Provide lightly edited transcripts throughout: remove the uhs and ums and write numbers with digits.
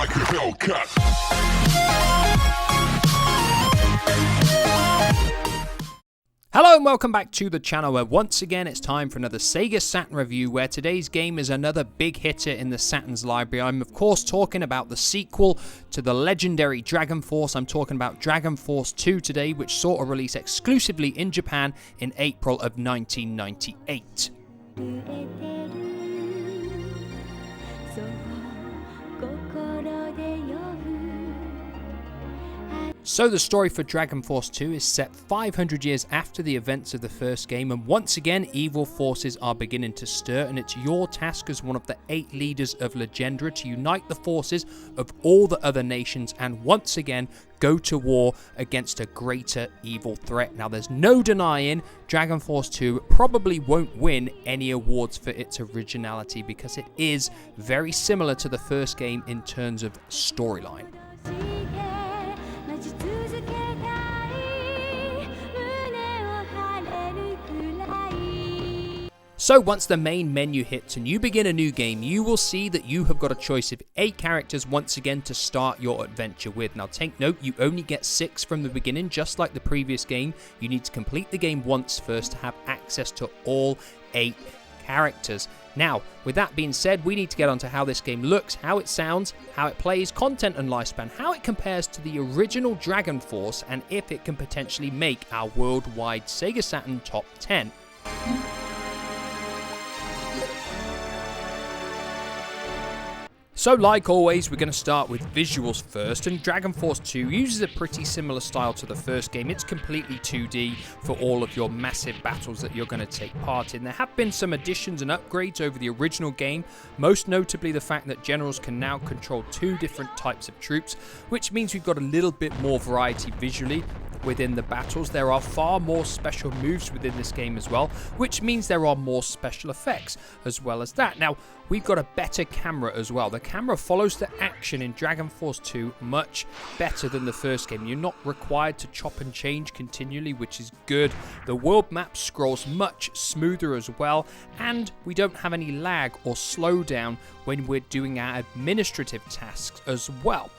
like a Hellcat. Hello and welcome back to the channel, where once again it's time for another Sega Saturn review, where today's game is another big hitter in the Saturn's library. I'm of course talking about the sequel to the legendary Dragon Force. I'm talking about Dragon Force 2 today, which saw a release exclusively in Japan in April of 1998. So the story for Dragon Force 2 is set 500 years after the events of the first game, and once again evil forces are beginning to stir, and it's your task as one of the 8 leaders of Legendra to unite the forces of all the other nations and once again go to war against a greater evil threat. Now there's no denying Dragon Force 2 probably won't win any awards for its originality, because it is very similar to the first game in terms of storyline. So once the main menu hits and you begin a new game, you will see that you have got a choice of 8 characters once again to start your adventure with. Now take note, you only get 6 from the beginning, just like the previous game. You need to complete the game once first to have access to all 8 characters. Now, with that being said, we need to get on to how this game looks, how it sounds, how it plays, content and lifespan, how it compares to the original Dragon Force, and if it can potentially make our worldwide Sega Saturn top 10. So like always, we're going to start with visuals first, and Dragon Force 2 uses a pretty similar style to the first game. It's completely 2D for all of your massive battles that you're going to take part in. There have been some additions and upgrades over the original game, most notably the fact that generals can now control 2 different types of troops, which means we've got a little bit more variety visually within the battles. There are far more special moves within this game as well, which means there are more special effects as well as that. Now, we've got a better camera as well. The camera follows the action in Dragon Force 2 much better than the first game. You're not required to chop and change continually, which is good. The world map scrolls much smoother as well, and we don't have any lag or slowdown when we're doing our administrative tasks as well.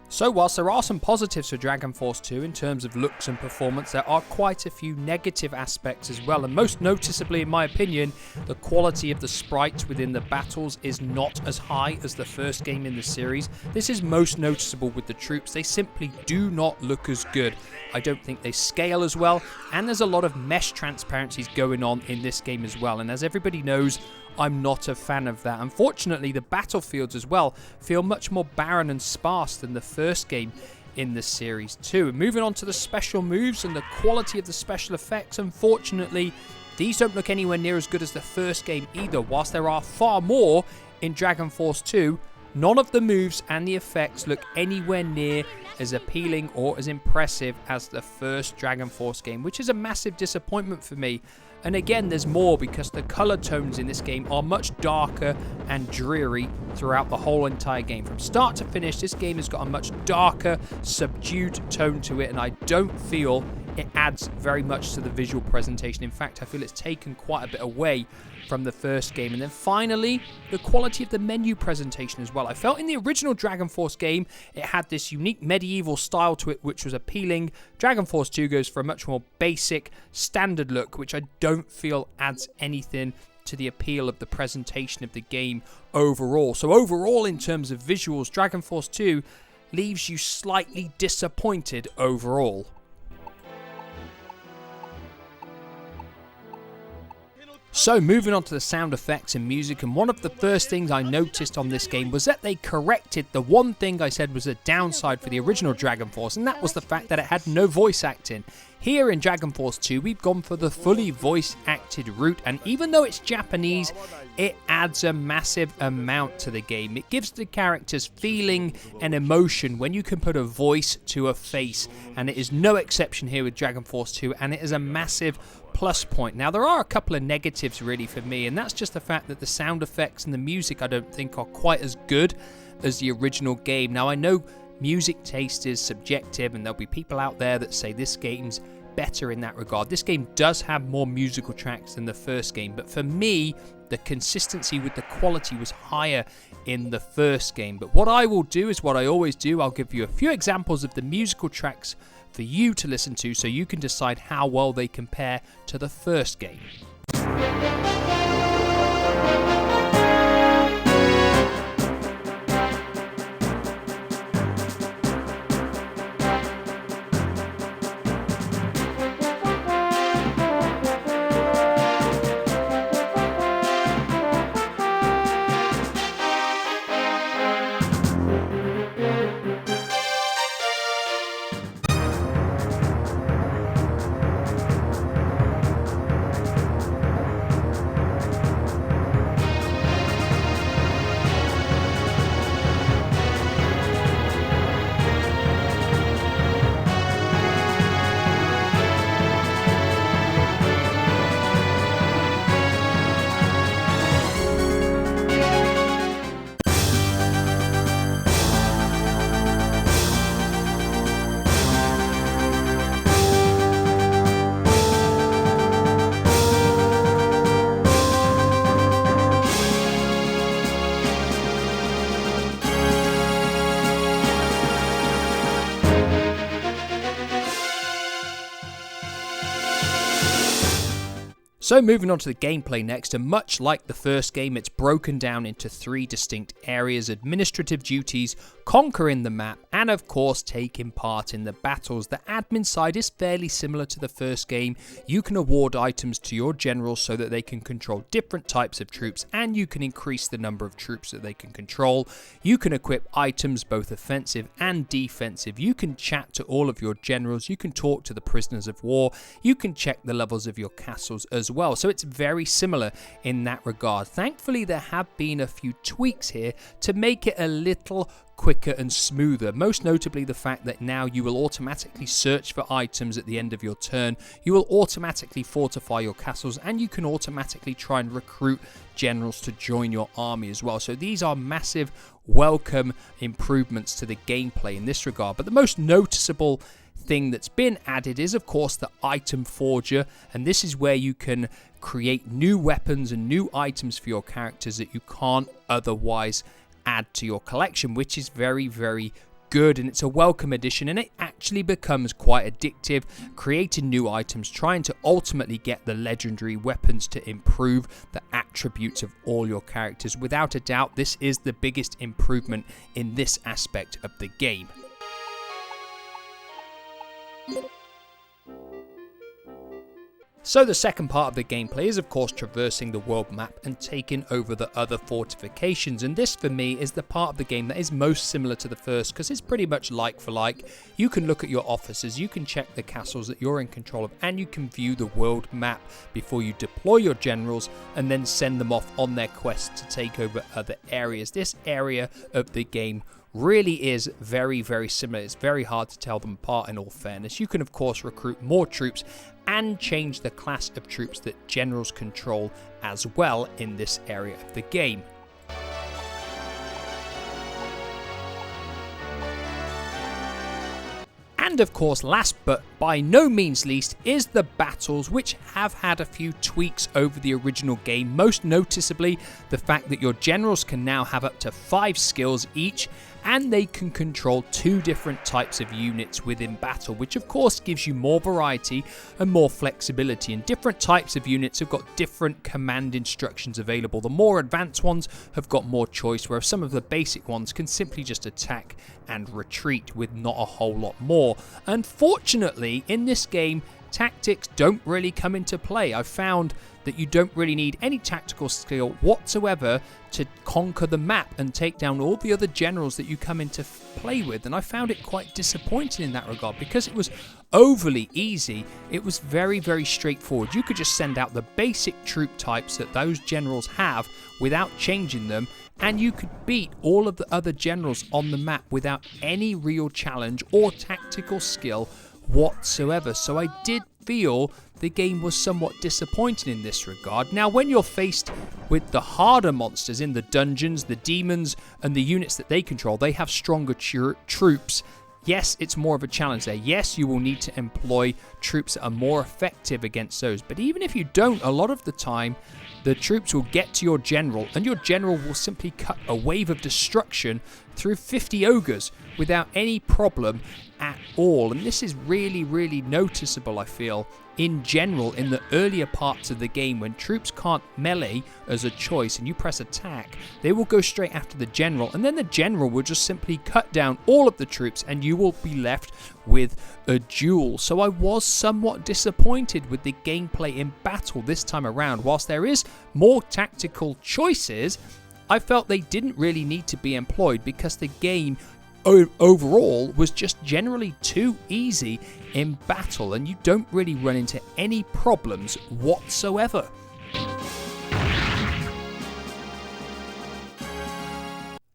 So whilst there are some positives for Dragon Force 2 in terms of looks and performance, there are quite a few negative aspects as well, and most noticeably in my opinion, the quality of the sprites within the battles is not as high as the first game in the series. This is most noticeable with the troops. They simply do not look as good. I don't think they scale as well, and there's a lot of mesh transparencies going on in this game as well, and as everybody knows, I'm not a fan of that. Unfortunately, the battlefields as well feel much more barren and sparse than the first game in the series too. And moving on to the special moves and the quality of the special effects, unfortunately, these don't look anywhere near as good as the first game either. Whilst there are far more in Dragon Force 2, none of the moves and the effects look anywhere near as appealing or as impressive as the first Dragon Force game, which is a massive disappointment for me. And again, there's more, because the color tones in this game are much darker and dreary throughout the whole entire game. From start to finish, this game has got a much darker, subdued tone to it, and I don't feel it adds very much to the visual presentation. In fact, I feel it's taken quite a bit away from the first game. And then finally, the quality of the menu presentation as well. I felt in the original Dragon Force game, it had this unique medieval style to it, which was appealing. Dragon Force 2 goes for a much more basic, standard look, which I don't feel adds anything to the appeal of the presentation of the game overall. So overall, in terms of visuals, Dragon Force 2 leaves you slightly disappointed overall. So moving on to the sound effects and music, and one of the first things I noticed on this game was that they corrected the one thing I said was a downside for the original Dragon Force, and that was the fact that it had no voice acting. Here in Dragon Force 2, we've gone for the fully voice acted route, and even though it's Japanese, it adds a massive amount to the game. It gives the characters feeling and emotion when you can put a voice to a face, and it is no exception here with Dragon Force 2, and it is a massive plus point. Now, there are a couple of negatives really for me, and that's just the fact that the sound effects and the music I don't think are quite as good as the original game. Now, I know music taste is subjective, and there'll be people out there that say this game's better in that regard. This game does have more musical tracks than the first game, but for me, the consistency with the quality was higher in the first game. But what I will do is what I always do. I'll give you a few examples of the musical tracks for you to listen to so you can decide how well they compare to the first game. So moving on to the gameplay next, and much like the first game, it's broken down into 3 distinct areas: administrative duties, conquering the map, and of course taking part in the battles. The admin side is fairly similar to the first game. You can award items to your generals so that they can control different types of troops, and you can increase the number of troops that they can control. You can equip items both offensive and defensive. You can chat to all of your generals. You can talk to the prisoners of war. You can check the levels of your castles as well. So it's very similar in that regard. Thankfully, there have been a few tweaks here to make it a little quicker and smoother, most notably the fact that now you will automatically search for items at the end of your turn, you will automatically fortify your castles, and you can automatically try and recruit generals to join your army as well. So these are massive welcome improvements to the gameplay in this regard. But the most noticeable thing that's been added is of course the item forger, and this is where you can create new weapons and new items for your characters that you can't otherwise add to your collection, which is very, very good, and it's a welcome addition, and it actually becomes quite addictive, creating new items, trying to ultimately get the legendary weapons to improve the attributes of all your characters. Without a doubt, this is the biggest improvement in this aspect of the game. So the second part of the gameplay is of course traversing the world map and taking over the other fortifications, and this for me is the part of the game that is most similar to the first because it's pretty much like for like. You can look at your officers, you can check the castles that you're in control of, and you can view the world map before you deploy your generals and then send them off on their quest to take over other areas. This area of the game really is very, very similar. It's very hard to tell them apart in all fairness. You can of course recruit more troops and change the class of troops that generals control as well in this area of the game. And of course, last but by no means least, is the battles, which have had a few tweaks over the original game, most noticeably the fact that your generals can now have up to 5 skills each, and they can control 2 different types of units within battle, which of course gives you more variety and more flexibility, and different types of units have got different command instructions available. The more advanced ones have got more choice, whereas some of the basic ones can simply just attack and retreat with not a whole lot more. Unfortunately, in this game, tactics don't really come into play. I've found that you don't really need any tactical skill whatsoever to conquer the map and take down all the other generals that you come into play with, and I found it quite disappointing in that regard because it was overly easy. It was very, very straightforward. You could just send out the basic troop types that those generals have without changing them, and you could beat all of the other generals on the map without any real challenge or tactical skill whatsoever. So I did feel the game was somewhat disappointing in this regard. Now, when you're faced with the harder monsters in the dungeons, the demons and the units that they control, they have stronger troops. Yes, it's more of a challenge there. Yes, you will need to employ troops that are more effective against those. But even if you don't, a lot of the time, the troops will get to your general, and your general will simply cut a wave of destruction through 50 ogres without any problem at all. And this is really, really noticeable, I feel, in general in the earlier parts of the game when troops can't melee as a choice and you press attack. They will go straight after the general, and then the general will just simply cut down all of the troops and you will be left with a duel. So I was somewhat disappointed with the gameplay in battle this time around. Whilst there is more tactical choices, I felt they didn't really need to be employed because the game overall was just generally too easy in battle and you don't really run into any problems whatsoever.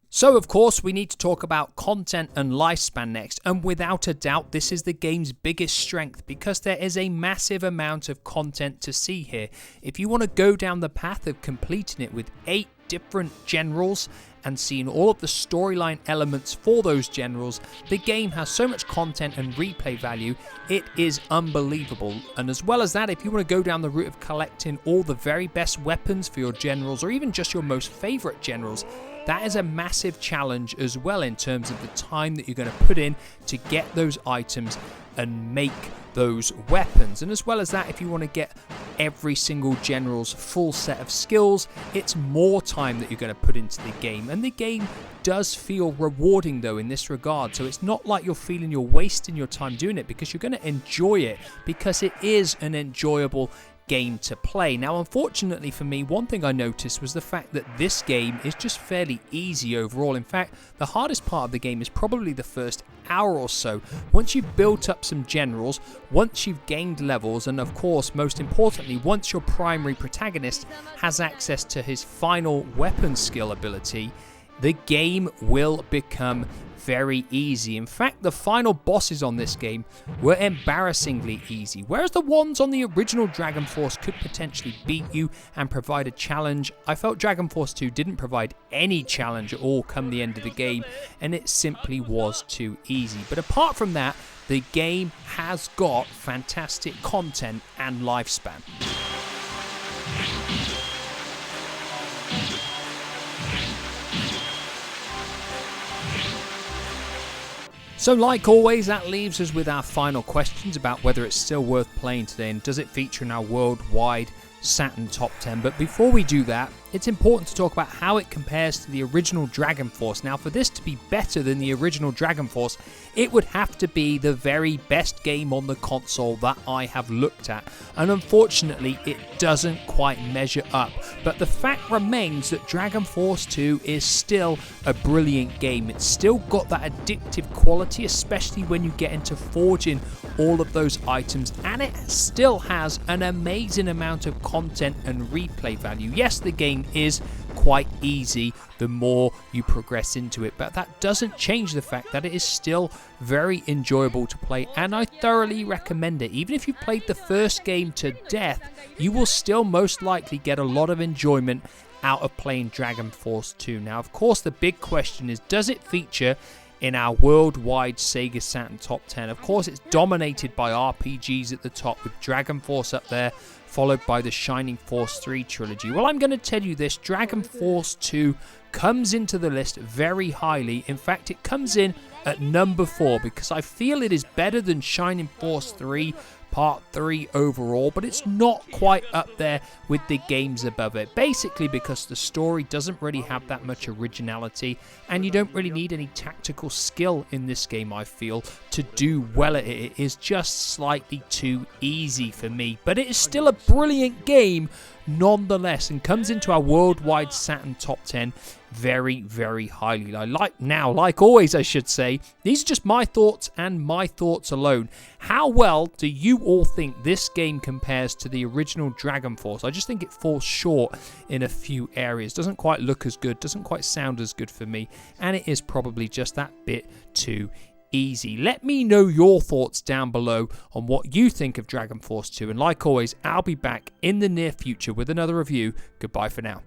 So of course we need to talk about content and lifespan next, and without a doubt this is the game's biggest strength because there is a massive amount of content to see here. If you want to go down the path of completing it with 8 different generals and seeing all of the storyline elements for those generals, the game has so much content and replay value, it is unbelievable. And as well as that, if you want to go down the route of collecting all the very best weapons for your generals or even just your most favourite generals, that is a massive challenge as well in terms of the time that you're going to put in to get those items and make those weapons. And as well as that, if you want to get every single general's full set of skills, it's more time that you're going to put into the game. And the game does feel rewarding though in this regard, so it's not like you're feeling you're wasting your time doing it because you're going to enjoy it, because it is an enjoyable game to play. Now unfortunately for me, one thing I noticed was the fact that this game is just fairly easy overall. In fact, the hardest part of the game is probably the first hour or so. Once you've built up some generals, once you've gained levels, and of course most importantly once your primary protagonist has access to his final weapon skill ability, the game will become very easy. In fact, the final bosses on this game were embarrassingly easy, whereas the ones on the original Dragon Force could potentially beat you and provide a challenge. I felt Dragon Force 2 didn't provide any challenge at all come the end of the game, and it simply was too easy. But apart from that, the game has got fantastic content and lifespan. So like always, that leaves us with our final questions about whether it's still worth playing today and does it feature in our worldwide Saturn top 10. But before we do that, it's important to talk about how it compares to the original Dragon Force. Now for this to be better than the original Dragon Force, it would have to be the very best game on the console that I have looked at, and unfortunately it doesn't quite measure up. But the fact remains that Dragon Force 2 is still a brilliant game. It's still got that addictive quality, especially when you get into forging all of those items, and it still has an amazing amount of content and replay value. Yes, the game is quite easy the more you progress into it, but that doesn't change the fact that it is still very enjoyable to play, and I thoroughly recommend it. Even if you played the first game to death, you will still most likely get a lot of enjoyment out of playing Dragon Force 2. Now of course the big question is, does it feature in our worldwide Sega Saturn top 10? Of course it's dominated by RPGs at the top, with Dragon Force up there, followed by the Shining Force 3 trilogy. Well, I'm going to tell you this, Dragon Force 2 comes into the list very highly. In fact, it comes in at number 4 because I feel it is better than Shining Force 3 Part 3 overall, but it's not quite up there with the games above it. Basically because the story doesn't really have that much originality, and you don't really need any tactical skill in this game, I feel, to do well at it. It is just slightly too easy for me, but it is still a brilliant game nonetheless, and comes into our worldwide Saturn top 10 very, very highly. Like always, I should say, these are just my thoughts and my thoughts alone. How well do you all think this game compares to the original Dragon Force? I just think it falls short in a few areas. Doesn't quite look as good, doesn't quite sound as good for me, and it is probably just that bit too easy. Let me know your thoughts down below on what you think of Dragon Force 2, and like always, I'll be back in the near future with another review. Goodbye for now.